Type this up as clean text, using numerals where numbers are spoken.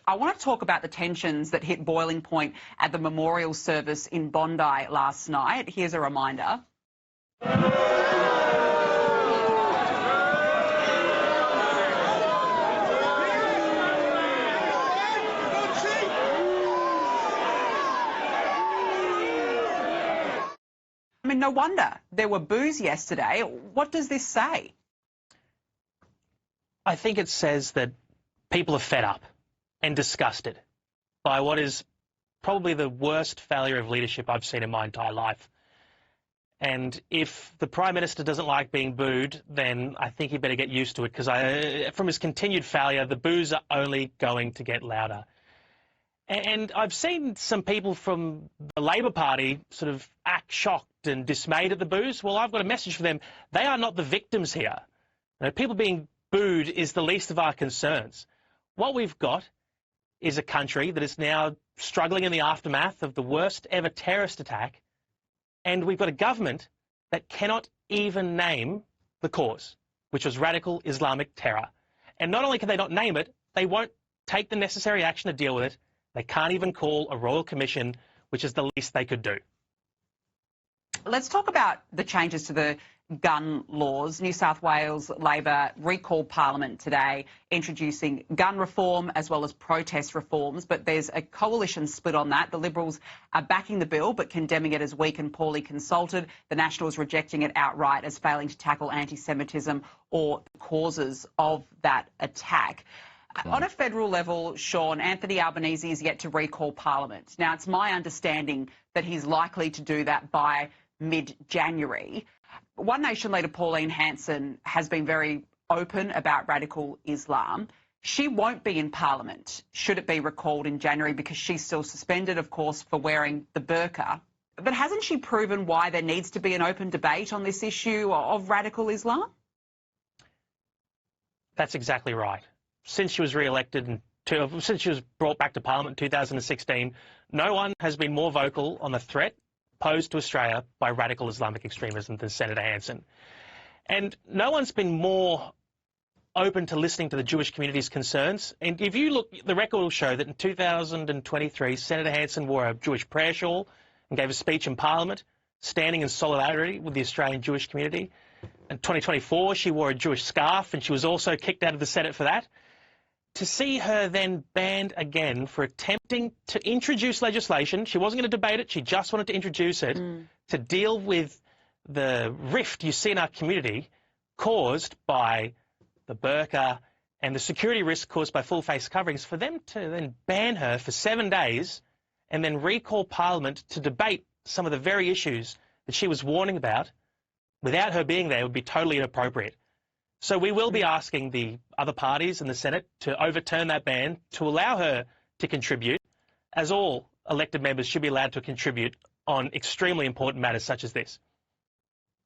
I want to talk about the tensions that hit boiling point at the memorial service in Bondi last night. Here's a reminder. I mean, no wonder there were boos yesterday. What does this say? I think it says that people are fed up and disgusted by what is probably the worst failure of leadership I've seen in my entire life. And if the Prime Minister doesn't like being booed, then I think he better get used to it, because from his continued failure, the boos are only going to get louder. And I've seen some people from the Labor Party sort of act shocked and dismayed at the boos. Well, I've got a message for them. They are not the victims here. You know, people being booed is the least of our concerns. What we've got is a country that is now struggling in the aftermath of the worst ever terrorist attack, and we've got a government that cannot even name the cause, which was radical Islamic terror. And not only can they not name it, they won't take the necessary action to deal with it. They can't even call a royal commission, which is the least they could do. Let's talk about the changes to the gun laws. New South Wales Labor recalled Parliament today, introducing gun reform as well as protest reforms, but there's a coalition split on that. The Liberals are backing the bill but condemning it as weak and poorly consulted. The Nationals rejecting it outright as failing to tackle anti-Semitism or the causes of that attack. On a federal level, Sean, Anthony Albanese is yet to recall Parliament. Now, it's my understanding that he's likely to do that by mid-January. One Nation leader, Pauline Hanson, has been very open about radical Islam. She won't be in Parliament should it be recalled in January, because she's still suspended, of course, for wearing the burqa. But hasn't she proven why there needs to be an open debate on this issue of radical Islam? That's exactly right. Since she was re-elected since she was brought back to Parliament in 2016, no one has been more vocal on the threat posed to Australia by radical Islamic extremism than Senator Hanson. And no one's been more open to listening to the Jewish community's concerns. And if you look, the record will show that in 2023, Senator Hanson wore a Jewish prayer shawl and gave a speech in Parliament, standing in solidarity with the Australian Jewish community. In 2024, she wore a Jewish scarf, and she was also kicked out of the Senate for that. To see her then banned again for attempting to introduce legislation, she wasn't going to debate it, she just wanted to introduce it, to deal with the rift you see in our community caused by the burqa and the security risk caused by full-face coverings, for them to then ban her for 7 days and then recall Parliament to debate some of the very issues that she was warning about without her being there would be totally inappropriate. So we will be asking the other parties in the Senate to overturn that ban, to allow her to contribute, as all elected members should be allowed to contribute on extremely important matters such as this.